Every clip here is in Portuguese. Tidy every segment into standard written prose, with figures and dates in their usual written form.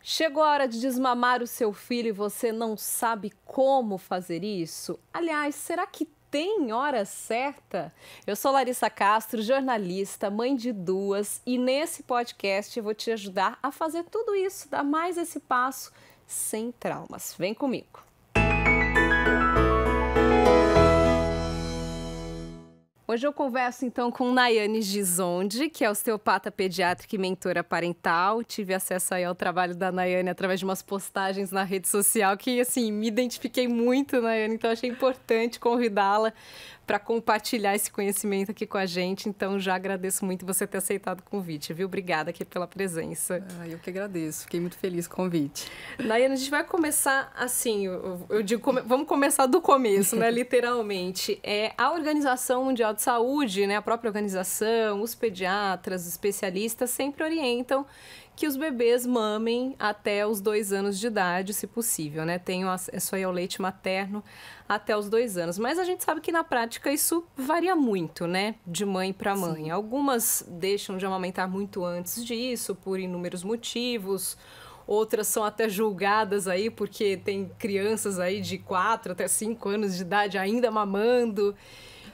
Chegou a hora de desmamar o seu filho e você não sabe como fazer isso? Aliás, será que tem hora certa? Eu sou Larissa Castro, jornalista, mãe de duas, e nesse podcast eu vou te ajudar a fazer tudo isso, dar mais esse passo sem traumas. Vem comigo! Hoje eu converso então com Nayane Gisonde, que é osteopata pediátrica e mentora parental. Tive acesso aí ao trabalho da Nayane através de umas postagens na rede social que, assim, me identifiquei muito, Nayane, então achei importante convidá-la para compartilhar esse conhecimento aqui com a gente. Então, já agradeço muito você ter aceitado o convite, viu? Obrigada aqui pela presença. Eu que agradeço, fiquei muito feliz com o convite. Nayane, a gente vai começar assim, eu digo, vamos começar do começo, né? Literalmente. A Organização Mundial de Saúde, né? A própria organização, os pediatras, os especialistas sempre orientam que os bebês mamem até os 2 anos de idade, se possível, né? Tenham acesso aí ao leite materno até os 2 anos. Mas a gente sabe que na prática isso varia muito, né? De mãe para mãe. Sim. Algumas deixam de amamentar muito antes disso, por inúmeros motivos. Outras são até julgadas aí, porque tem crianças aí de 4 até 5 anos de idade ainda mamando.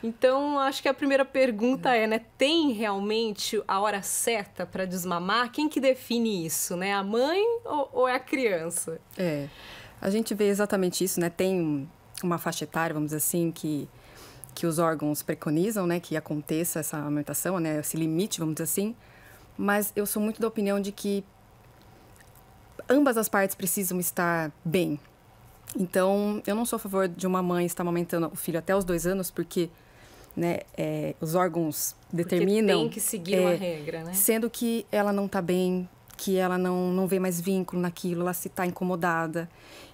Então, acho que a primeira pergunta né? Tem realmente a hora certa para desmamar? Quem que define isso, né? A mãe ou é a criança? A gente vê exatamente isso, né? Tem uma faixa etária, vamos dizer assim, que os órgãos preconizam, né? Que aconteça essa amamentação, né? Esse limite, vamos dizer assim. Mas eu sou muito da opinião de que ambas as partes precisam estar bem. Então, eu não sou a favor de uma mãe estar amamentando o filho até os 2 anos, porque né, os órgãos determinam... Porque tem que seguir uma regra, né? Sendo que ela não está bem, que ela não vê mais vínculo naquilo, ela se está incomodada.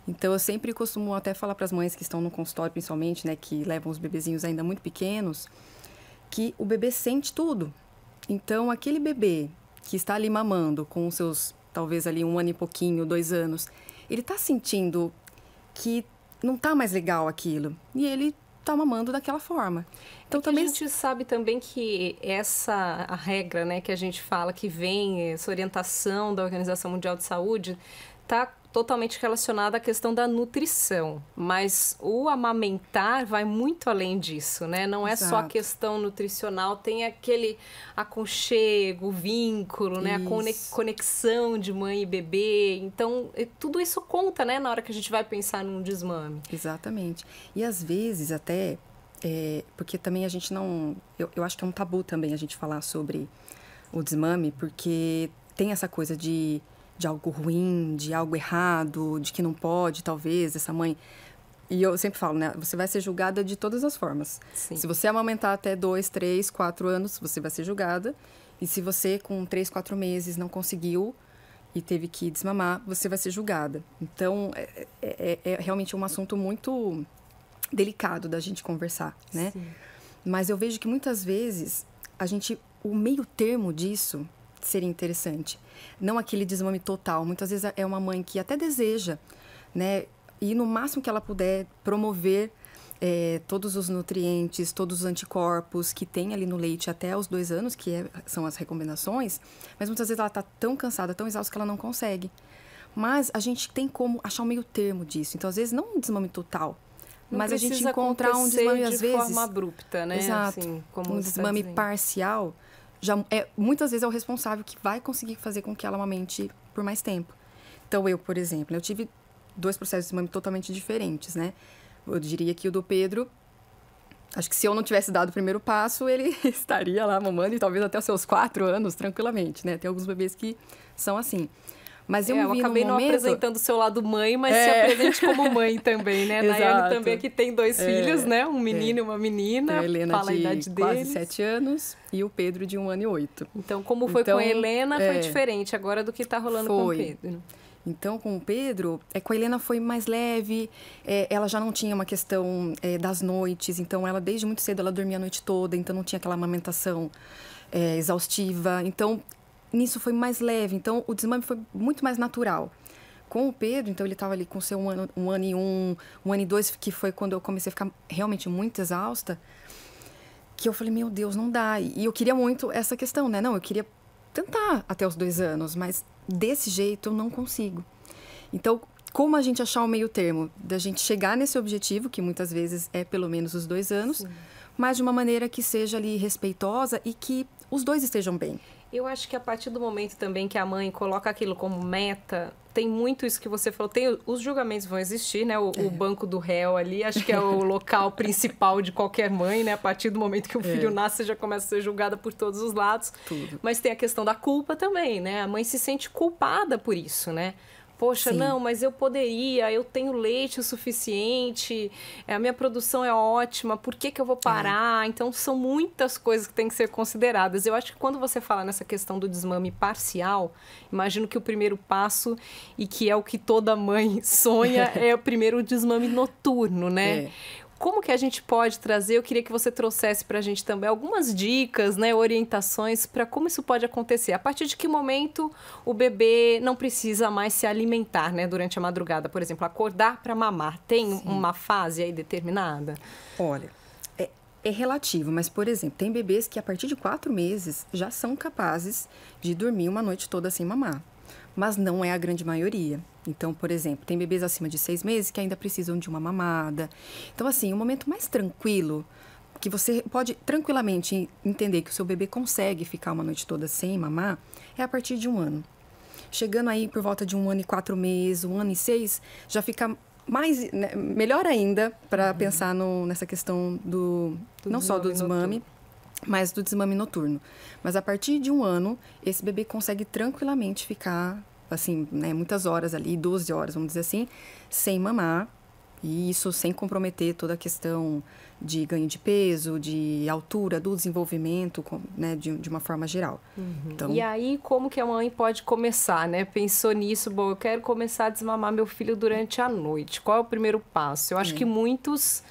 Então, eu sempre costumo até falar para as mães que estão no consultório, principalmente, né, que levam os bebezinhos ainda muito pequenos, que o bebê sente tudo. Então, aquele bebê que está ali mamando com os seus, talvez ali 1 ano e pouquinho, 2 anos, ele está sentindo que não está mais legal aquilo. E ele está mamando daquela forma. Então, também... A gente sabe também que a regra, né, que a gente fala que vem, essa orientação da Organização Mundial de Saúde, está totalmente relacionada à questão da nutrição. Mas o amamentar vai muito além disso, né? Não é Exato. Só a questão nutricional, tem aquele aconchego, vínculo, né? A conexão de mãe e bebê. Então, tudo isso conta, né? Na hora que a gente vai pensar num desmame. Exatamente. E às vezes até... porque também a gente não... Eu acho que é um tabu também a gente falar sobre o desmame, porque tem essa coisa de algo ruim, de algo errado, de que não pode, talvez, essa mãe... E eu sempre falo, né? Você vai ser julgada de todas as formas. Sim. Se você amamentar até 2, 3, 4 anos, você vai ser julgada. E se você, com 3, 4 meses, não conseguiu e teve que desmamar, você vai ser julgada. Então, é realmente um assunto muito delicado da gente conversar, né? Sim. Mas eu vejo que muitas vezes o meio termo disso seria interessante. Não aquele desmame total. Muitas vezes é uma mãe que até deseja, né? E no máximo que ela puder promover todos os nutrientes, todos os anticorpos que tem ali no leite até os 2 anos, que são as recomendações. Mas muitas vezes ela está tão cansada, tão exausta que ela não consegue. Mas a gente tem como achar um meio termo disso. Então, às vezes, não um desmame total. Não mas a gente encontrar um desmame, às vezes... de forma abrupta, né? Exato. Assim, como um desmame parcial, muitas vezes é o responsável que vai conseguir fazer com que ela amamente por mais tempo. Então, eu, por exemplo, eu tive 2 processos de desmame totalmente diferentes, né? Eu diria que o do Pedro, acho que se eu não tivesse dado o primeiro passo, ele estaria lá mamando e talvez até os seus 4 anos, tranquilamente, né? Tem alguns bebês que são assim. Mas eu acabei não apresentando o seu lado mãe, mas se apresente como mãe também, né? Nayane também aqui tem 2 filhos, né? Um menino e uma menina. A Helena fala a idade quase deles. 7 anos e o Pedro de 1 ano e 8. Então, como foi com a Helena, foi diferente agora do que está rolando com o Pedro. Então, com o Pedro, com a Helena foi mais leve, ela já não tinha uma questão das noites, então ela desde muito cedo ela dormia a noite toda, então não tinha aquela amamentação exaustiva, então... Nisso foi mais leve, então o desmame foi muito mais natural. Com o Pedro, então ele estava ali com seu 1 ano e 1 ano e 2, que foi quando eu comecei a ficar realmente muito exausta, que eu falei, meu Deus, não dá. E eu queria muito essa questão, né? Não, eu queria tentar até os 2 anos, mas desse jeito eu não consigo. Então, como a gente achar o meio termo da gente chegar nesse objetivo, que muitas vezes é pelo menos os 2 anos, sim, mas de uma maneira que seja ali respeitosa e que os dois estejam bem. Eu acho que a partir do momento também que a mãe coloca aquilo como meta, tem muito isso que você falou, os julgamentos vão existir, né? O banco do réu ali, acho que é o local principal de qualquer mãe, né? A partir do momento que o filho nasce, você já começa a ser julgada por todos os lados. Tudo. Mas tem a questão da culpa também, né? A mãe se sente culpada por isso, né? Poxa, sim, não, mas eu poderia, eu tenho leite o suficiente, a minha produção é ótima, por que eu vou parar? Então, são muitas coisas que têm que ser consideradas. Eu acho que quando você fala nessa questão do desmame parcial, imagino que o primeiro passo, e que é o que toda mãe sonha, é o primeiro desmame noturno, né? Como que a gente pode trazer? Eu queria que você trouxesse para a gente também algumas dicas, né, orientações para como isso pode acontecer. A partir de que momento o bebê não precisa mais se alimentar, né, durante a madrugada, por exemplo, acordar para mamar. Tem, sim, uma fase aí determinada? Olha, é relativo, mas, por exemplo, tem bebês que a partir de 4 meses já são capazes de dormir uma noite toda sem mamar. Mas não é a grande maioria. Então, por exemplo, tem bebês acima de 6 meses que ainda precisam de uma mamada. Então, assim, o momento mais tranquilo, que você pode tranquilamente entender que o seu bebê consegue ficar uma noite toda sem mamar, é a partir de 1 ano. Chegando aí por volta de 1 ano e 4 meses, 1 ano e 6, já fica mais, né, melhor ainda para pensar nessa questão não só do desmame, mas do desmame noturno. Mas a partir de 1 ano, esse bebê consegue tranquilamente ficar, assim, né, muitas horas ali, 12 horas, vamos dizer assim, sem mamar. E isso sem comprometer toda a questão de ganho de peso, de altura, do desenvolvimento, né, de uma forma geral. Então... E aí, como que a mãe pode começar, né? Pensou nisso, bom, eu quero começar a desmamar meu filho durante a noite. Qual é o primeiro passo? Eu acho que muitos...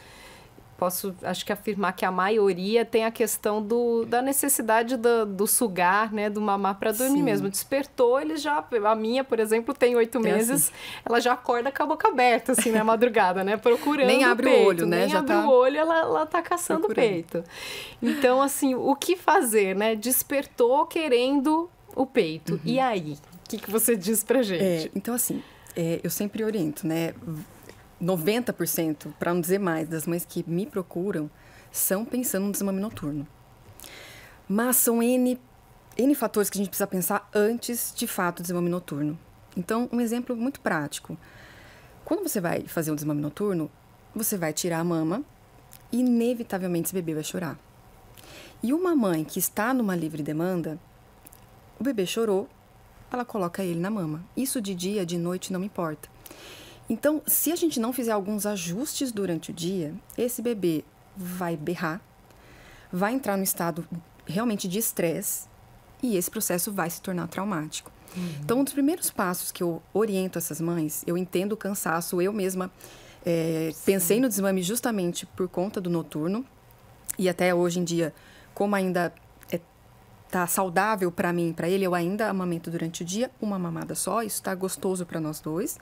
acho que afirmar que a maioria tem a questão da necessidade do sugar, né, do mamar para dormir, sim, mesmo. Despertou, eles já... A minha, por exemplo, tem 8 meses, assim, ela já acorda com a boca aberta, assim, na madrugada, né, procurando nem abre o peito, o olho, né? Nem já abre o olho, ela tá caçando o peito. Então, assim, o que fazer, né? Despertou querendo o peito. E aí? O que você diz pra gente? Então, assim, eu sempre oriento, né? 90%, para não dizer mais, das mães que me procuram são pensando no desmame noturno. Mas são N fatores que a gente precisa pensar antes, de fato, do desmame noturno. Então, um exemplo muito prático. Quando você vai fazer um desmame noturno, você vai tirar a mama e, inevitavelmente, esse bebê vai chorar. E uma mãe que está numa livre demanda, o bebê chorou, ela coloca ele na mama. Isso de dia, de noite, não importa. Então, se a gente não fizer alguns ajustes durante o dia, esse bebê vai berrar, vai entrar no estado realmente de estresse e esse processo vai se tornar traumático. Então, um dos primeiros passos que eu oriento essas mães, eu entendo o cansaço, eu mesma pensei no desmame justamente por conta do noturno e até hoje em dia, como ainda tá saudável para mim e para ele, eu ainda amamento durante o dia, uma mamada só, isso está gostoso para nós dois.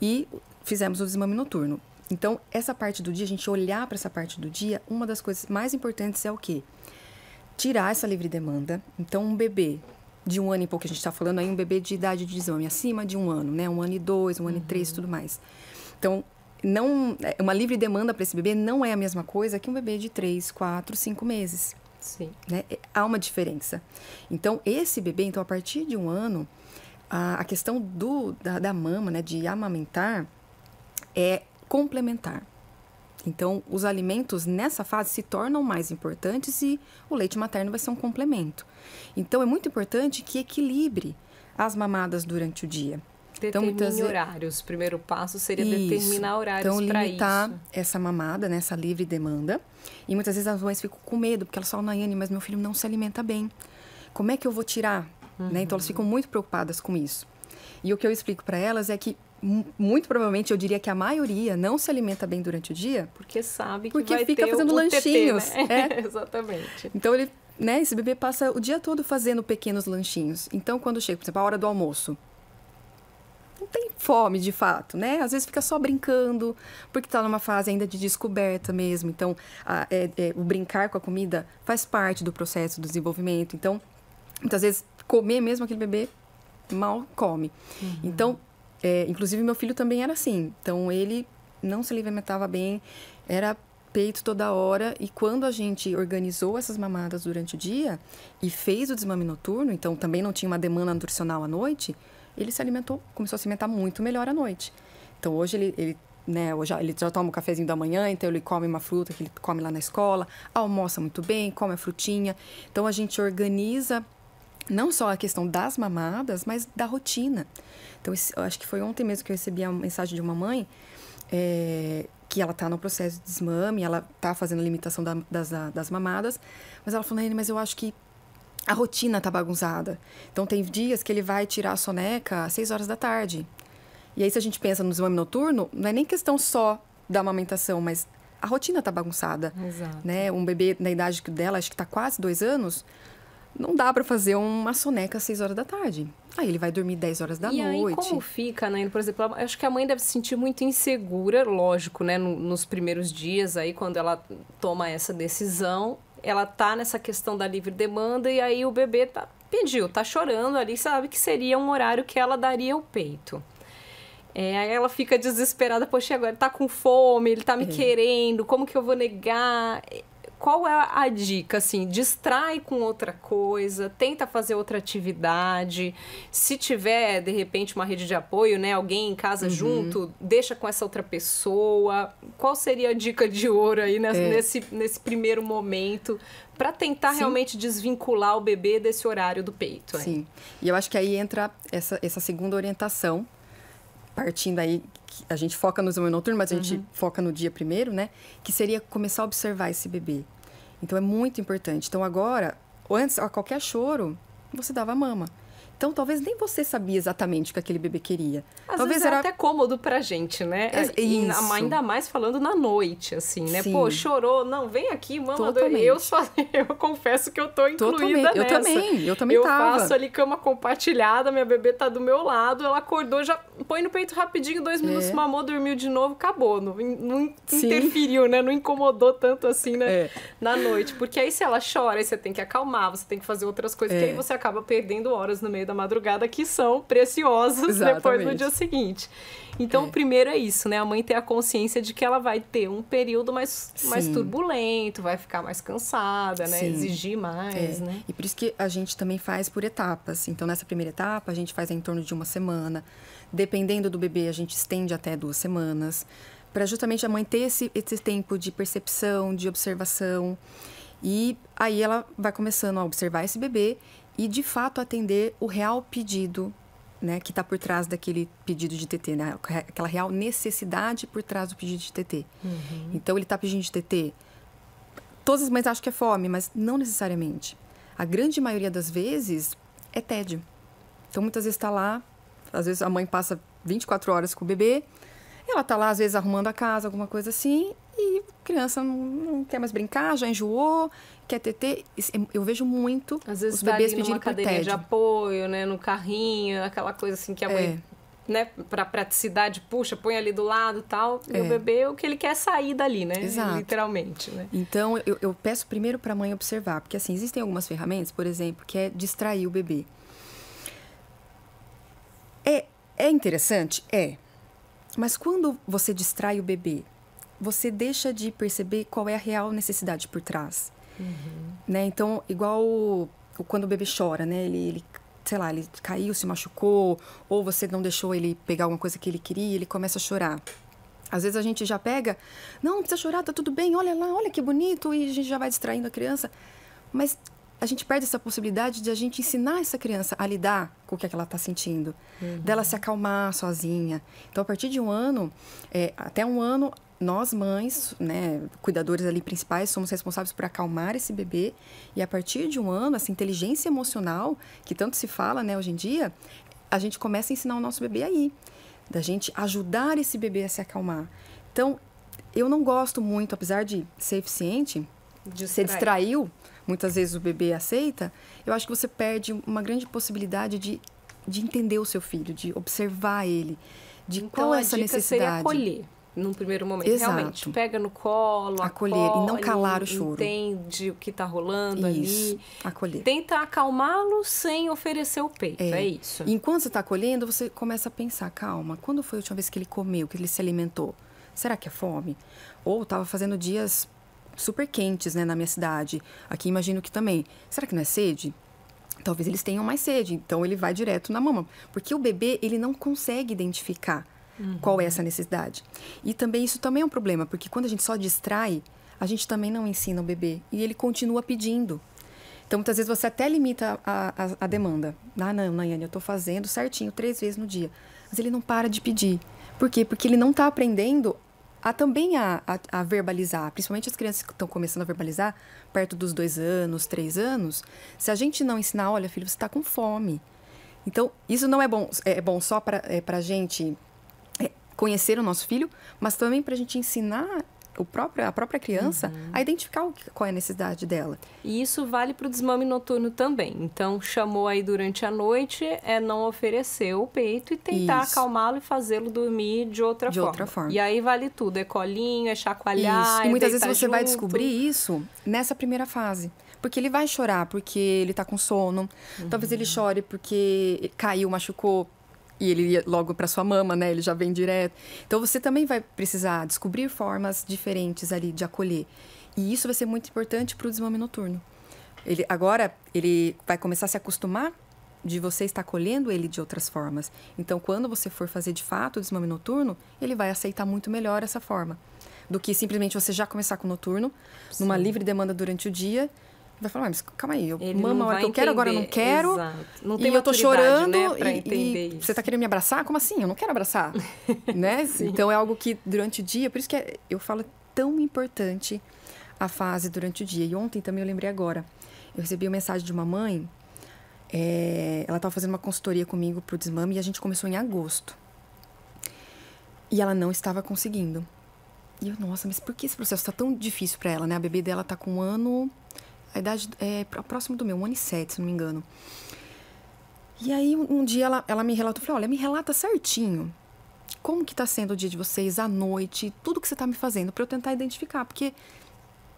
E fizemos o desmame noturno. Então, essa parte do dia, a gente olhar para essa parte do dia, uma das coisas mais importantes é o quê? Tirar essa livre demanda. Então, um bebê de 1 ano e pouco, a gente está falando aí, um bebê de idade de desmame acima de 1 ano, né? 1 ano e 2, 1 ano e 3 e tudo mais. Então, uma livre demanda para esse bebê não é a mesma coisa que um bebê de 3, 4, 5 meses. Sim. Né? Há uma diferença. Então, esse bebê, então, a partir de 1 ano, a questão da mama, né, de amamentar, é complementar. Então, os alimentos nessa fase se tornam mais importantes e o leite materno vai ser um complemento. Então, é muito importante que equilibre as mamadas durante o dia. Determine horários. O primeiro passo seria determinar horários para isso. Então, limitar essa mamada, né, essa livre demanda. E muitas vezes as mães ficam com medo, porque elas falam, Nayane, mas meu filho não se alimenta bem. Como é que eu vou tirar? Né? Então, elas ficam muito preocupadas com isso. E o que eu explico para elas é que, muito provavelmente, eu diria que a maioria não se alimenta bem durante o dia. Porque sabe que porque vai fica ter fazendo lanchinhos. TT, né? Exatamente. Então, esse bebê passa o dia todo fazendo pequenos lanchinhos. Então, quando chega, por exemplo, a hora do almoço, não tem fome, de fato, né? Às vezes fica só brincando, porque está numa fase ainda de descoberta mesmo. Então, o brincar com a comida faz parte do processo do desenvolvimento. Então, muitas vezes, comer mesmo, aquele bebê mal come. Então, inclusive meu filho também era assim. Então, ele não se alimentava bem, era peito toda hora. E quando a gente organizou essas mamadas durante o dia e fez o desmame noturno, então também não tinha uma demanda nutricional à noite, ele se alimentou, começou a se alimentar muito melhor à noite. Então, hoje hoje ele já toma o cafezinho da manhã, então ele come uma fruta que ele come lá na escola, almoça muito bem, come a frutinha. Então, a gente organiza não só a questão das mamadas, mas da rotina. Então, eu acho que foi ontem mesmo que eu recebi a mensagem de uma mãe que ela está no processo de desmame, ela está fazendo a limitação das mamadas, mas ela falou, mas eu acho que a rotina está bagunçada. Então, tem dias que ele vai tirar a soneca às 6 horas da tarde. E aí, se a gente pensa no desmame noturno, não é nem questão só da amamentação, mas a rotina está bagunçada. Exato. Né? Um bebê na idade dela, acho que está quase 2 anos, não dá para fazer uma soneca às 6 horas da tarde. Aí ele vai dormir 10 horas da noite. E aí, como fica, né? Por exemplo, eu acho que a mãe deve se sentir muito insegura, lógico, né? Nos primeiros dias, aí, quando ela toma essa decisão, ela tá nessa questão da livre demanda e aí o bebê pediu, tá chorando ali, sabe que seria um horário que ela daria o peito. Aí ela fica desesperada, poxa, agora ele tá com fome, ele tá me querendo, como que eu vou negar? Qual é a dica, assim? Distrai com outra coisa, tenta fazer outra atividade. Se tiver, de repente, uma rede de apoio, né? Alguém em casa junto, deixa com essa outra pessoa. Qual seria a dica de ouro aí nesse primeiro momento para tentar realmente desvincular o bebê desse horário do peito? Sim, e eu acho que aí entra essa segunda orientação, partindo aí, a gente foca no desmame noturno, mas a gente foca no dia primeiro, né? Que seria começar a observar esse bebê. Então, é muito importante. Então, agora, antes, a qualquer choro, você dava mama. Então, talvez nem você sabia exatamente o que aquele bebê queria. Às talvez vezes era até cômodo pra gente, né? Isso. Ainda mais falando na noite, assim, né? Sim. Pô, chorou, não, vem aqui, mama. Totalmente. Eu confesso que eu tô incluída nessa. Eu também tava. Eu faço ali cama compartilhada, minha bebê tá do meu lado, ela acordou, já põe no peito rapidinho, 2 minutos, mamou, dormiu de novo, acabou. Não interferiu, né? Não incomodou tanto assim, né? Na noite. Porque aí se ela chora, aí você tem que acalmar, você tem que fazer outras coisas, que aí você acaba perdendo horas no meio da madrugada que são preciosas depois no dia seguinte. Então, o primeiro é isso, né? A mãe ter a consciência de que ela vai ter um período mais turbulento, vai ficar mais cansada, né? Exigir mais, né? E por isso que a gente também faz por etapas. Então, nessa primeira etapa, a gente faz em torno de 1 semana. Dependendo do bebê, a gente estende até 2 semanas. Para justamente a mãe ter esse tempo de percepção, de observação. E aí ela vai começando a observar esse bebê e, de fato, atender o real pedido, né, que está por trás daquele pedido de TT, né? Aquela real necessidade por trás do pedido de TT. Então, ele está pedindo de TT. Todas as mães acham que é fome, mas não necessariamente. A grande maioria das vezes é tédio. Então, muitas vezes está lá, às vezes a mãe passa 24 horas com o bebê, ela está lá, às vezes, arrumando a casa, alguma coisa assim, e a criança não quer mais brincar, já enjoou, quer TT. Eu vejo muito às vezes os bebês pedirem numa cadeirinha de apoio, né, no carrinho, aquela coisa assim que a mãe, né, pra praticidade, puxa, põe ali do lado e tal. E o bebê, o que ele quer é sair dali, né? Exato. Literalmente, né? Então, eu peço primeiro para a mãe observar, porque assim, existem algumas ferramentas, por exemplo, que é distrair o bebê. É interessante? Mas quando você distrai o bebê, você deixa de perceber qual é a real necessidade por trás. Né? Então, igual quando o bebê chora, né? Ele, sei lá, ele caiu, se machucou, ou você não deixou ele pegar alguma coisa que ele queria, ele começa a chorar. Às vezes a gente já pega, não precisa chorar, tá tudo bem, olha lá, olha que bonito, e a gente já vai distraindo a criança. Mas a gente perde essa possibilidade de a gente ensinar essa criança a lidar com o que ela está sentindo, dela se acalmar sozinha. Então, a partir de 1 ano, até 1 ano, nós mães, né, cuidadores ali principais, somos responsáveis por acalmar esse bebê. E a partir de 1 ano, essa inteligência emocional, que tanto se fala, né, hoje em dia, a gente começa a ensinar o nosso bebê aí, da gente ajudar esse bebê a se acalmar. Então, eu não gosto muito, apesar de ser eficiente, você distraiu, muitas vezes o bebê aceita, eu acho que você perde uma grande possibilidade de entender o seu filho, de observar ele, de qual é essa necessidade. Seria acolher. num primeiro momento. Exato. Realmente, pega no colo, acolher acolhe, e não calar o choro. Entende o que está rolando Isso, ali. acolher. Tenta acalmá-lo sem oferecer o peito, é isso. E enquanto você está acolhendo, você começa a pensar, calma, quando foi a última vez que ele comeu, que ele se alimentou? Será que é fome? Ou estava fazendo dias super quentes, né, na minha cidade. Aqui imagino que também. Será que não é sede? Talvez eles tenham mais sede, então ele vai direto na mama. Porque o bebê, ele não consegue identificar qual é essa necessidade. E também isso também é um problema, porque quando a gente só distrai, a gente também não ensina o bebê. E ele continua pedindo. Então, muitas vezes você até limita a demanda. Ah, não, Nayane, eu estou fazendo certinho 3 vezes no dia. Mas ele não para de pedir. Por quê? Porque ele não está aprendendo também a verbalizar. Principalmente as crianças que estão começando a verbalizar, perto dos 2 anos, 3 anos. Se a gente não ensinar, olha, filho, você está com fome. Então, isso não é bom. É bom só para a gente conhecer o nosso filho, mas também para a gente ensinar a própria criança a identificar qual é a necessidade dela. E isso vale para o desmame noturno também. Então, chamou aí durante a noite, não oferecer o peito e tentar acalmá-lo e fazê-lo dormir de outra forma. E aí vale tudo, é colinho, é chacoalhar, isso. E muitas vezes você junto. vai descobrir isso nessa primeira fase. Porque ele vai chorar porque ele está com sono. Talvez ele chore porque caiu, machucou. E ele ia logo para sua mama, né? Ele já vem direto. Então, você também vai precisar descobrir formas diferentes ali de acolher. E isso vai ser muito importante para o desmame noturno. Agora, ele vai começar a se acostumar de você estar acolhendo ele de outras formas. Então, quando você for fazer de fato o desmame noturno, ele vai aceitar muito melhor essa forma. Do que simplesmente você já começar com o noturno, numa livre demanda durante o dia. Vai falar, mas calma aí, eu mamo a hora que eu quero, agora eu não quero. Exato. Não tem e eu tô chorando, né, pra entender isso. Você tá querendo me abraçar? Como assim? Eu não quero abraçar. Né? Então é algo que durante o dia, por isso que eu falo tão importante a fase durante o dia. E ontem também eu lembrei agora. Eu recebi uma mensagem de uma mãe, ela estava fazendo uma consultoria comigo pro desmame e a gente começou em agosto. E ela não estava conseguindo. E eu, nossa, mas por que esse processo tá tão difícil para ela, né? A bebê dela tá com 1 ano... A idade é próximo do meu, 1 ano e 7, se não me engano. E aí, um dia, ela me relatou, eu falei, olha, me relata certinho como que tá sendo o dia de vocês, à noite, tudo que você tá me fazendo, para eu tentar identificar. Porque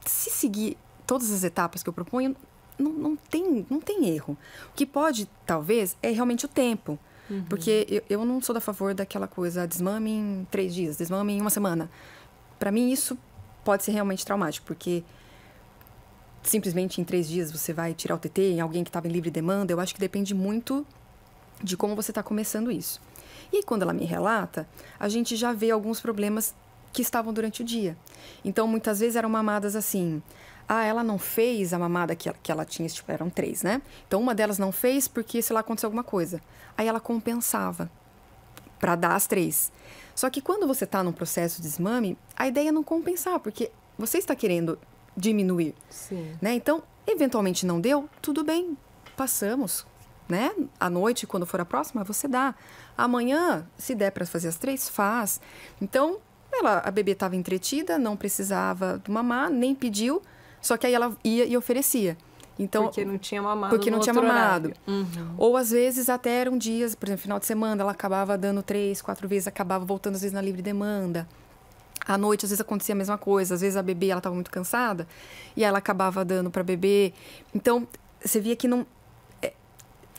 se seguir todas as etapas que eu proponho, não tem erro. O que pode, talvez, é realmente o tempo. Porque eu não sou da favor daquela coisa, desmame em 3 dias, desmame em 1 semana. Para mim, isso pode ser realmente traumático, porque... simplesmente em 3 dias você vai tirar o TT em alguém que estava em livre demanda, eu acho que depende muito de como você está começando isso. E quando ela me relata, a gente já vê alguns problemas que estavam durante o dia. Então, muitas vezes eram mamadas assim, ela não fez a mamada que ela tinha, tipo, eram 3, né? Então, uma delas não fez porque, sei lá, aconteceu alguma coisa. Aí ela compensava para dar as 3. Só que quando você está num processo de desmame, a ideia é não compensar, porque você está querendo diminuir, né? Então, eventualmente não deu, tudo bem, passamos, né? À noite, quando for a próxima, você dá. Amanhã, se der para fazer as 3, faz. Então, a bebê estava entretida, não precisava mamar, nem pediu, só que aí ela ia e oferecia. Então, porque não tinha mamado. Porque não tinha mamado. Ou às vezes até eram dias, por exemplo, final de semana, ela acabava dando 3, 4 vezes, acabava voltando às vezes na livre demanda. À noite, às vezes, acontecia a mesma coisa. Às vezes, a bebê, ela estava muito cansada. E ela acabava dando para bebê. Então, você via que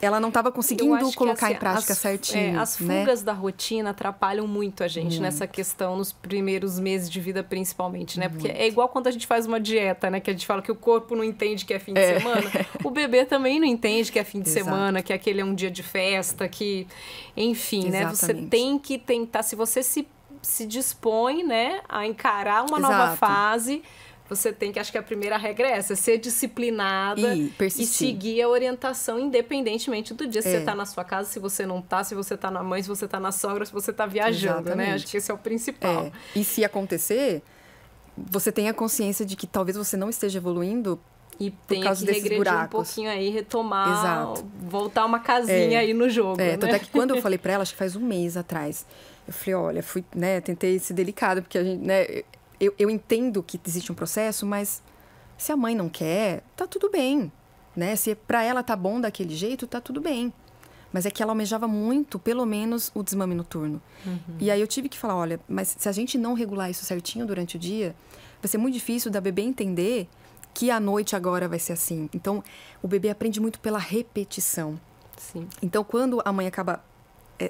ela não estava conseguindo colocar em prática certinho. As fugas da rotina atrapalham muito a gente nessa questão, nos primeiros meses de vida, principalmente, né? Porque é igual quando a gente faz uma dieta, né? Que a gente fala que o corpo não entende que é fim de semana. O bebê também não entende que é fim de semana, que aquele é um dia de festa, que... Enfim, né? Você tem que tentar... Se você se dispõe, né, a encarar uma nova fase, você tem que, acho que a primeira regra é essa, ser disciplinada e seguir a orientação independentemente do dia, se você tá na sua casa, se você não tá, se você tá na mãe, se você tá na sogra, se você tá viajando, né? Acho que esse é o principal. E se acontecer, você tenha consciência de que talvez você não esteja evoluindo e tem que regredir buracos. Um pouquinho aí, retomar, voltar uma casinha aí no jogo, né? Tanto é que quando eu falei pra ela, acho que faz 1 mês atrás, eu falei, olha, tentei ser delicada, porque a gente, né, eu entendo que existe um processo, mas se a mãe não quer, tá tudo bem, né? Se pra ela tá bom daquele jeito, tá tudo bem. mas é que ela almejava muito, pelo menos, o desmame noturno. E aí eu tive que falar, olha, mas se a gente não regular isso certinho durante o dia, vai ser muito difícil da bebê entender que à noite agora vai ser assim. Então, o bebê aprende muito pela repetição. Sim. Então, quando a mãe acaba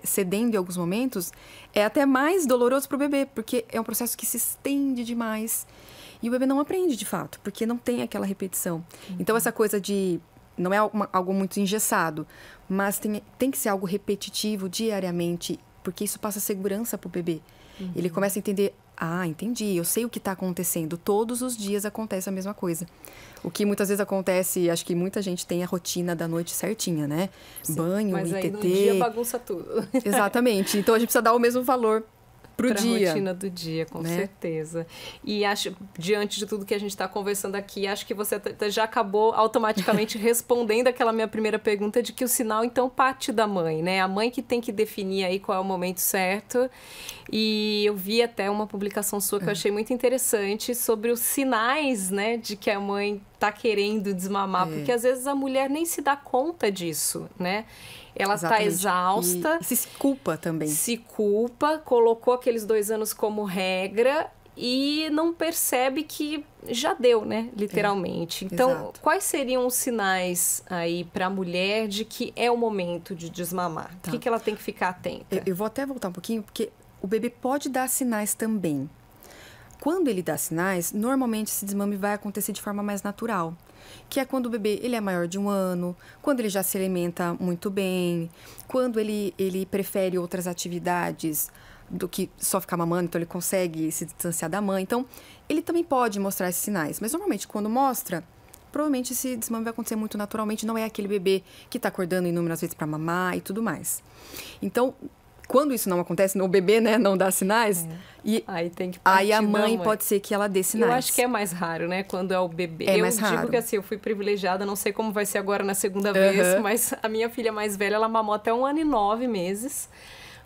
cedendo em alguns momentos, é até mais doloroso para o bebê, porque é um processo que se estende demais. E o bebê não aprende, de fato, porque não tem aquela repetição. Então, essa coisa de... Não é algo muito engessado, mas tem que ser algo repetitivo diariamente, porque isso passa segurança para o bebê. Ele começa a entender, entendi, eu sei o que está acontecendo. Todos os dias acontece a mesma coisa. O que muitas vezes acontece, acho que muita gente tem a rotina da noite certinha, né? Sim, banho, mas ITT. Aí no dia bagunça tudo. Exatamente. Então a gente precisa dar o mesmo valor pro dia. Pra rotina do dia, com certeza. E acho, diante de tudo que a gente está conversando aqui, acho que você já acabou automaticamente respondendo aquela minha primeira pergunta de que o sinal, então, parte da mãe, né? A mãe que tem que definir aí qual é o momento certo. E eu vi até uma publicação sua que eu achei muito interessante sobre os sinais, né, de que a mãe tá querendo desmamar, porque às vezes a mulher nem se dá conta disso, né? Ela está exausta. E se culpa também. Se culpa, colocou aqueles 2 anos como regra e não percebe que já deu, né? Literalmente. Então, exato. Quais seriam os sinais aí para a mulher de que é o momento de desmamar? Tá. O que ela tem que ficar atenta? Eu vou até voltar um pouquinho, porque o bebê pode dar sinais também. Quando ele dá sinais, normalmente esse desmame vai acontecer de forma mais natural. Que é quando o bebê ele é maior de 1 ano, quando ele já se alimenta muito bem, quando ele prefere outras atividades do que só ficar mamando, então ele consegue se distanciar da mãe. Então, ele também pode mostrar esses sinais. Mas, normalmente, quando mostra, provavelmente esse desmame vai acontecer muito naturalmente. Não é aquele bebê que está acordando inúmeras vezes para mamar e tudo mais. Então, quando isso não acontece, o bebê, né, não dá sinais, e aí tem que aí a mãe pode ser que ela dê sinais. Eu acho que é mais raro, né, quando é o bebê. É mais raro. Eu digo que assim, eu fui privilegiada, não sei como vai ser agora na segunda vez, mas a minha filha mais velha, ela mamou até 1 ano e 9 meses.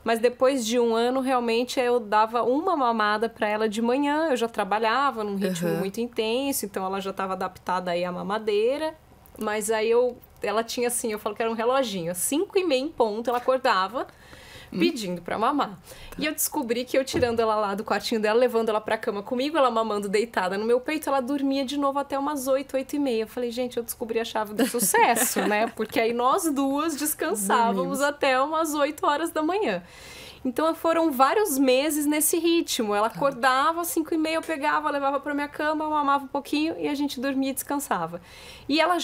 Mas depois de 1 ano, realmente, eu dava uma mamada para ela de manhã. Eu já trabalhava num ritmo muito intenso, então ela já estava adaptada aí à mamadeira. Mas aí ela tinha assim, eu falo que era um reloginho, 5h30 em ponto, ela acordava pedindo pra mamar. E eu descobri que eu tirando ela lá do quartinho dela, levando ela pra cama comigo, ela mamando deitada no meu peito, ela dormia de novo até umas 8h30. Eu falei, gente, eu descobri a chave do sucesso, né? Porque aí nós duas descansávamos até umas 8 horas da manhã. Então, foram vários meses nesse ritmo. Ela acordava, 5h30, eu pegava, levava pra minha cama, mamava um pouquinho e a gente dormia e descansava. E ela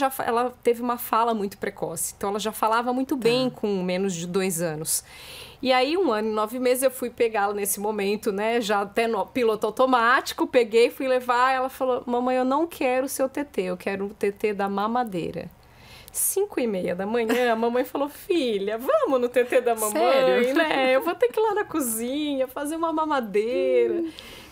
teve uma fala muito precoce. Então, ela já falava muito bem com menos de 2 anos. E aí, 1 ano e 9 meses, eu fui pegá-la nesse momento, né? Já até no piloto automático, peguei, fui levar. Ela falou, mamãe, eu não quero o seu tetê, eu quero o tetê da mamadeira. 5h30 da manhã, a mamãe falou, filha, vamos no tetê da mamãe, sério? né? Eu vou ter que ir lá na cozinha, fazer uma mamadeira.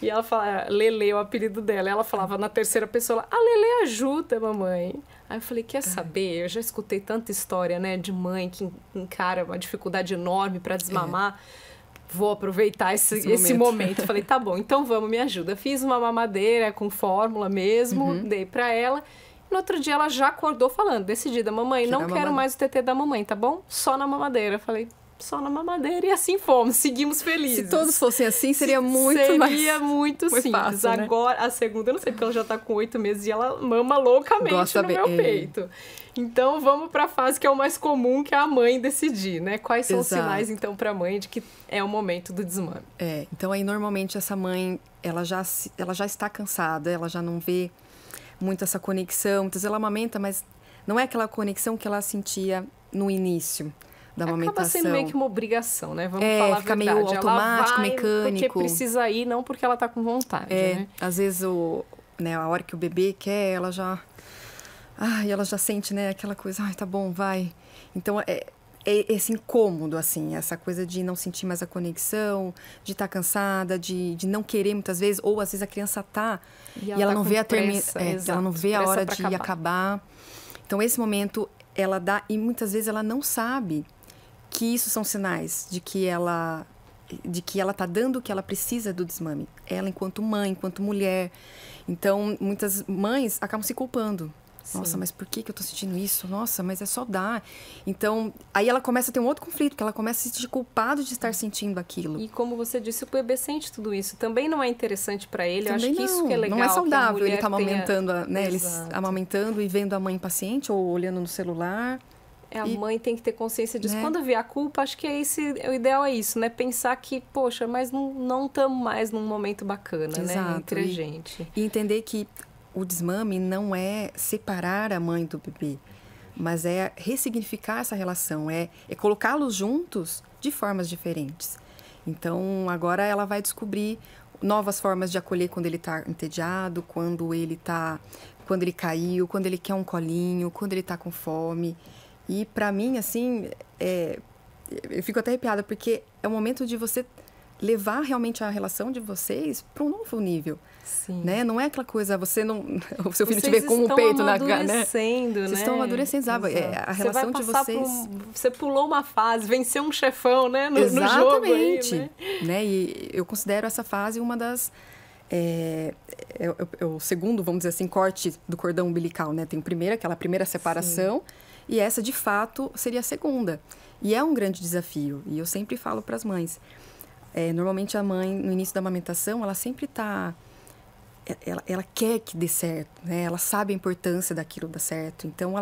E ela fala, Lele, o apelido dela. Ela falava na terceira pessoa, a Lele ajuda, mamãe. Aí eu falei, quer saber? Eu já escutei tanta história, né, de mãe que encara uma dificuldade enorme para desmamar. Vou aproveitar esse momento. Falei, tá bom, então vamos, me ajuda. Fiz uma mamadeira com fórmula mesmo, dei para ela. No outro dia ela já acordou falando, decidida, mamãe, não quero mais o tetê da mamãe, tá bom? Só na mamadeira. Eu falei, só na mamadeira, e assim fomos, seguimos felizes. Se todos fossem assim, seria muito mais... Seria muito simples. Fácil, né? Agora, a segunda, eu não sei, porque ela já tá com 8 meses e ela mama loucamente no meu peito. Então, vamos pra fase que é o mais comum, que é a mãe decidir, né? Quais são os sinais, então, pra mãe de que é o momento do desmame? Então aí, normalmente, essa mãe, ela já está cansada, ela já não vê muito essa conexão. Muitas vezes ela amamenta, mas não é aquela conexão que ela sentia no início da amamentação. Acaba sendo meio que uma obrigação, né? Vamos falar a fica verdade. meio automático, ela vai mecânico. porque precisa ir, não porque ela tá com vontade, né? Às vezes, a hora que o bebê quer, ela já sente, né, aquela coisa, tá bom, vai. Então, é esse incômodo, assim, essa coisa de não sentir mais a conexão, de estar cansada, de não querer muitas vezes, ou às vezes a criança e ela não vê ela não vê a hora de acabar. Então, esse momento, ela dá, e muitas vezes ela não sabe que isso são sinais de que ela tá dando o que ela precisa do desmame. Ela enquanto mãe, enquanto mulher. Então, muitas mães acabam se culpando. Nossa, mas por que eu tô sentindo isso? Nossa, mas é só dar. Então, aí ela começa a ter um outro conflito, que ela começa a se sentir culpada de estar sentindo aquilo. E como você disse, o bebê sente tudo isso. Também não é interessante para ele. Também eu acho que isso que é legal. Não é saudável ele tá amamentando, tenha... né? Ele amamentando e vendo a mãe impaciente ou olhando no celular. A mãe tem que ter consciência disso. Né? Quando vier a culpa, acho que o ideal é isso, né? Pensar que, poxa, mas não estamos mais num momento bacana, né? Entre a gente. E entender que o desmame não é separar a mãe do bebê, mas é ressignificar essa relação, é colocá-los juntos de formas diferentes. Então, agora ela vai descobrir novas formas de acolher quando ele está entediado, quando ele caiu, quando ele quer um colinho, quando ele está com fome. E para mim, assim, eu fico até arrepiada, porque é o momento de você levar realmente a relação de vocês para um novo nível. Sim. Né? Não é aquela coisa, o seu filho te vê com o peito na cara, né? Vocês estão amadurecendo, sabe? A relação de vocês... Você pulou uma fase, venceu um chefão, né? No Exatamente. jogo aí, né? E eu considero essa fase uma das... o segundo, vamos dizer assim, corte do cordão umbilical, né? Tem o primeiro, aquela primeira separação, sim, e essa, de fato, seria a segunda. E é um grande desafio. E eu sempre falo para as mães. Normalmente a mãe, no início da amamentação, ela sempre está... Ela quer que dê certo, né? Ela sabe a importância daquilo dar certo. Então,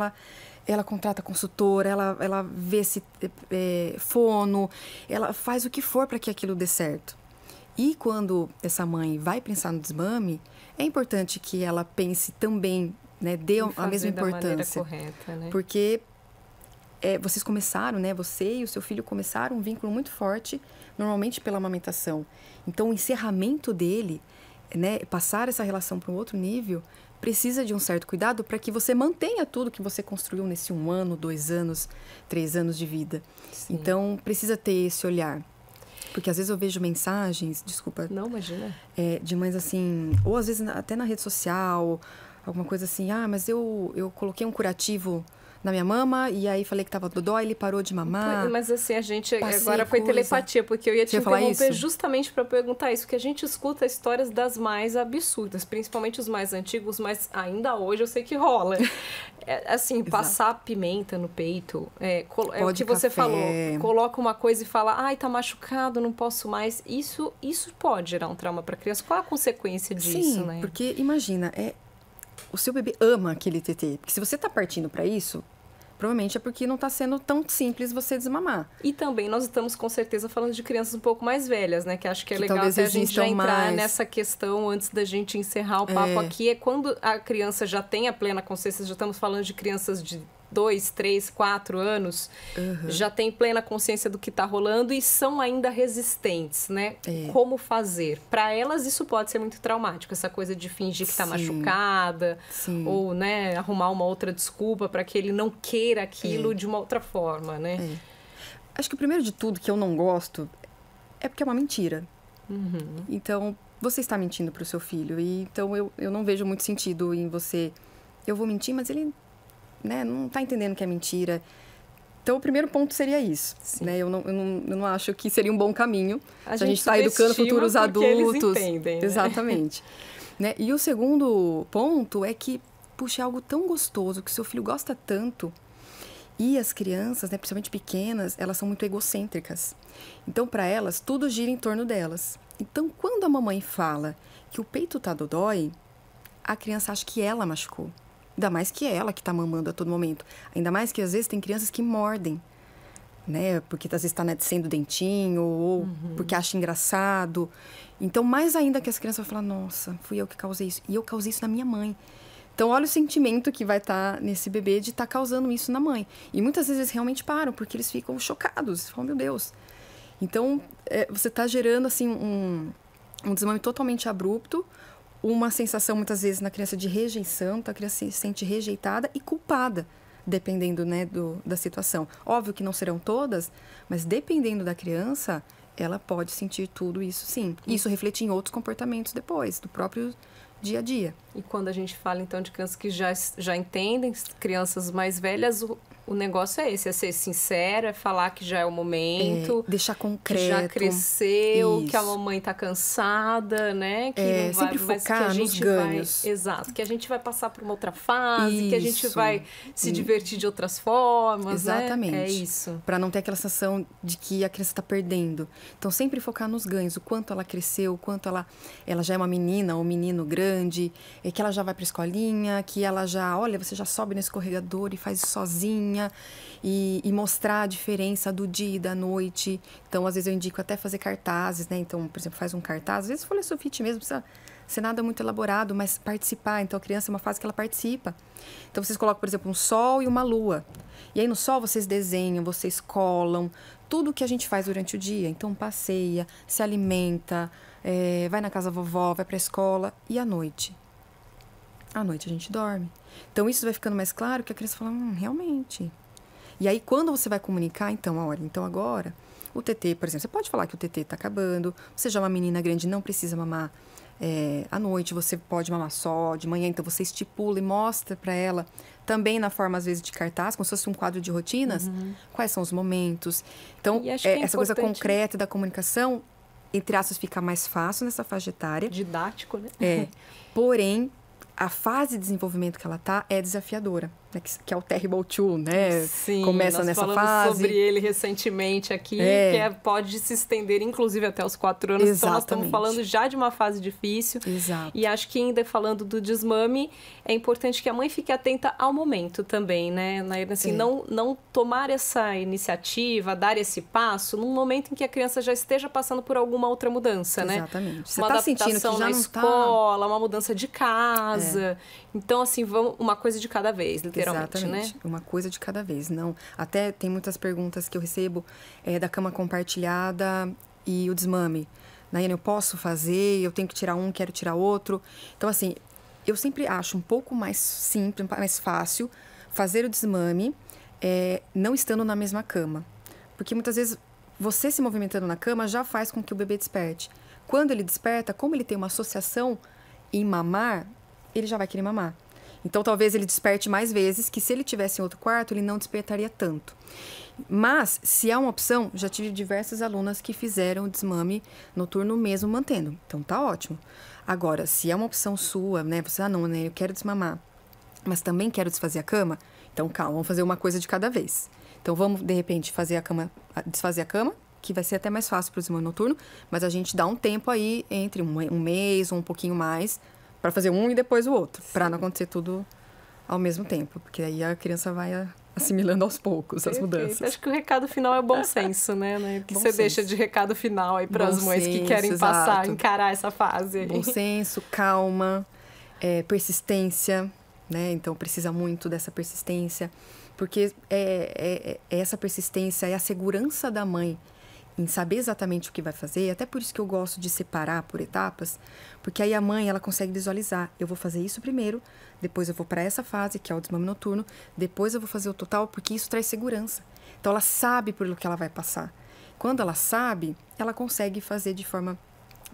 ela contrata consultora, ela vê se fono, ela faz o que for para que aquilo dê certo. E quando essa mãe vai pensar no desmame, é importante que ela pense também, né? Dê a mesma importância. Correta, né? Porque vocês começaram, né? Você e o seu filho começaram um vínculo muito forte, normalmente pela amamentação. Então, o encerramento dele... né, passar essa relação para um outro nível, precisa de um certo cuidado para que você mantenha tudo que você construiu nesse 1 ano, 2 anos, 3 anos de vida. Sim. Então, precisa ter esse olhar. Porque às vezes eu vejo mensagens, desculpa... Não, imagina. De mães assim, ou às vezes até na rede social, alguma coisa assim, mas eu coloquei um curativo na minha mama, e aí falei que tava dodói, ele parou de mamar. Mas assim, a gente agora foi telepatia, porque eu ia te interromper justamente para perguntar isso, que a gente escuta histórias das mais absurdas, principalmente os mais antigos, mas ainda hoje eu sei que rola. Assim, exato, passar pimenta no peito, é o que você falou, coloca uma coisa e fala, ai, tá machucado, não posso mais. Isso pode gerar um trauma para a criança. Qual a consequência disso, sim, né? Porque imagina, o seu bebê ama aquele tetê. Porque se você tá partindo para isso, provavelmente é porque não tá sendo tão simples você desmamar. E também nós estamos com certeza falando de crianças um pouco mais velhas, né? Que acho que é legal até a gente já entrar nessa questão antes da gente encerrar o papo aqui. É quando a criança já tem a plena consciência, já estamos falando de crianças de 2, 3, 4 anos, já tem plena consciência do que está rolando e são ainda resistentes, né? Como fazer? Para elas isso pode ser muito traumático, essa coisa de fingir que está machucada, sim, ou, né, arrumar uma outra desculpa para que ele não queira aquilo de uma outra forma, né? Acho que o primeiro de tudo que eu não gosto é porque é uma mentira. Então, você está mentindo para o seu filho, e então eu não vejo muito sentido em você... Eu vou mentir, mas ele... né, não está entendendo que é mentira. Então, o primeiro ponto seria isso. Né? Eu não acho que seria um bom caminho. A gente está educando futuros adultos. Eles entendem, né? Exatamente. Né? E o segundo ponto é que, puxa, é algo tão gostoso, que seu filho gosta tanto. E as crianças, né, principalmente pequenas, elas são muito egocêntricas. Então, para elas, tudo gira em torno delas. Então, quando a mamãe fala que o peito tá dodói, a criança acha que ela machucou. Ainda mais que é ela que está mamando a todo momento. Ainda mais que, às vezes, tem crianças que mordem, né? Porque, às vezes, está nascendo dentinho ou porque acha engraçado. Então, mais ainda que as crianças vão falar, nossa, fui eu que causei isso. E eu causei isso na minha mãe. Então, olha o sentimento que vai estar nesse bebê de estar causando isso na mãe. E muitas vezes eles realmente param, porque eles ficam chocados. Falam, meu Deus. Então, você está gerando, assim, um desmame totalmente abrupto, uma sensação, muitas vezes, na criança de rejeição. Então, a criança se sente rejeitada e culpada, dependendo, né, da situação. Óbvio que não serão todas, mas dependendo da criança, ela pode sentir tudo isso, sim. Isso reflete em outros comportamentos depois, do próprio dia a dia. E quando a gente fala, então, de crianças que já entendem, crianças mais velhas, O negócio é esse, é ser sincero, é falar que já é o momento. Deixar concreto. Que já cresceu, Isso. que a mamãe tá cansada, né? Que não vai, sempre focar que a nos gente ganhos. Exato, que a gente vai passar por uma outra fase, Isso. que a gente vai se divertir de outras formas, Exatamente. né? É isso. Para não ter aquela sensação de que a criança está perdendo. Então, sempre focar nos ganhos, o quanto ela cresceu, o quanto ela já é uma menina ou um menino grande, que ela já vai para a escolinha, que ela já, olha, você já sobe no escorregador e faz isso sozinha, e mostrar a diferença do dia e da noite. Então, às vezes eu indico até fazer cartazes, né? Então, por exemplo, faz um cartaz, às vezes folha sulfite mesmo, precisa ser nada muito elaborado, mas participar. Então, a criança é uma fase que ela participa. Então, vocês colocam, por exemplo, um sol e uma lua. E aí, no sol, vocês desenham, vocês colam, tudo que a gente faz durante o dia. Então, passeia, se alimenta, vai na casa da vovó, vai para a escola. E à noite? À noite a gente dorme. Então, isso vai ficando mais claro que a criança fala, realmente. E aí, quando você vai comunicar, então, olha, então agora, o TT, por exemplo, você pode falar que o TT está acabando, você já é uma menina grande, não precisa mamar à noite, você pode mamar só de manhã, então você estipula e mostra para ela, também na forma, às vezes, de cartaz, como se fosse um quadro de rotinas, quais são os momentos. Então, essa coisa concreta da comunicação, entre aspas, fica mais fácil nessa faixa etária. Didático, né? Porém, a fase de desenvolvimento que ela tá é desafiadora, né? Que é o Terrible Two, né? Sim, começa nessa fase. Nós falamos sobre ele recentemente aqui, que pode se estender, inclusive, até os 4 anos. Exatamente. Então, nós estamos falando já de uma fase difícil. Exato. E acho que ainda falando do desmame, é importante que a mãe fique atenta ao momento também, né? Assim, não tomar essa iniciativa, dar esse passo num momento em que a criança já esteja passando por alguma outra mudança, né? Exatamente. Você uma tá sentindo que já na não escola, uma mudança de casa. Então, assim, vamos uma coisa de cada vez, literalmente, exatamente, né? Uma coisa de cada vez. Não, até tem muitas perguntas que eu recebo da cama compartilhada e o desmame. Nayane, eu posso fazer? Eu tenho que tirar um, quero tirar outro. Então, assim, eu sempre acho um pouco mais simples, mais fácil fazer o desmame não estando na mesma cama. Porque muitas vezes você se movimentando na cama já faz com que o bebê desperte. Quando ele desperta, como ele tem uma associação em mamar, ele já vai querer mamar. Então, talvez ele desperte mais vezes, que se ele tivesse em outro quarto, ele não despertaria tanto. Mas, se há uma opção, já tive diversas alunas que fizeram o desmame noturno mesmo mantendo. Então, tá ótimo. Agora, se é uma opção sua, né? Você, não, né? Eu quero desmamar, mas também quero desfazer a cama. Então, calma, vamos fazer uma coisa de cada vez. Então, vamos, de repente, desfazer a cama, que vai ser até mais fácil para o desmame noturno, mas a gente dá um tempo aí, entre um mês ou um pouquinho mais, para fazer um e depois o outro, para não acontecer tudo ao mesmo tempo, porque aí a criança vai assimilando aos poucos as mudanças. Acho que o recado final é bom senso, né? Que você deixa de recado final aí para as mães que querem passar, encarar essa fase. Bom senso, calma, persistência, né? Então precisa muito dessa persistência, porque essa persistência é a segurança da mãe em saber exatamente o que vai fazer. Até por isso que eu gosto de separar por etapas, porque aí a mãe ela consegue visualizar, eu vou fazer isso primeiro, depois eu vou para essa fase, que é o desmame noturno, depois eu vou fazer o total, porque isso traz segurança. Então ela sabe por que ela vai passar. Quando ela sabe, ela consegue fazer de forma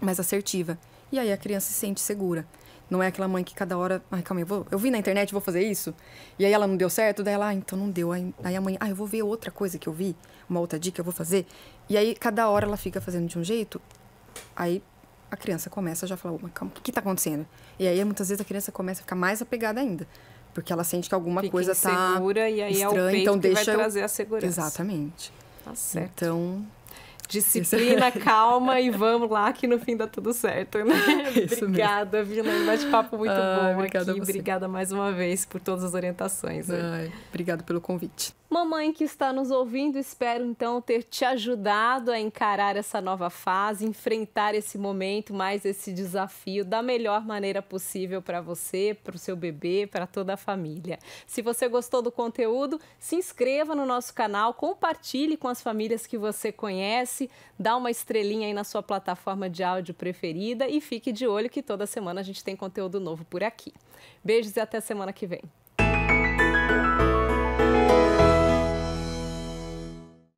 mais assertiva. E aí a criança se sente segura. Não é aquela mãe que cada hora, calma aí, eu vi na internet, vou fazer isso. E aí ela não deu certo, daí ela, então não deu. Aí a mãe, eu vou ver outra coisa que eu vi, uma outra dica eu vou fazer. E aí cada hora ela fica fazendo de um jeito, aí a criança começa a já falar, calma, o que está acontecendo? E aí muitas vezes a criança começa a ficar mais apegada ainda, porque ela sente que alguma coisa está insegura, e aí estranha, é o peito então que deixa vai trazer a segurança. Exatamente. Tá certo. Então, disciplina, calma e vamos lá que no fim dá tudo certo, né? Obrigada, Vina. Um bate-papo muito bom aqui. Obrigada mais uma vez por todas as orientações. Obrigada pelo convite. Mamãe que está nos ouvindo, espero então ter te ajudado a encarar essa nova fase, enfrentar esse momento, mais esse desafio da melhor maneira possível para você, para o seu bebê, para toda a família. Se você gostou do conteúdo, se inscreva no nosso canal, compartilhe com as famílias que você conhece, dá uma estrelinha aí na sua plataforma de áudio preferida e fique de olho que toda semana a gente tem conteúdo novo por aqui. Beijos e até semana que vem.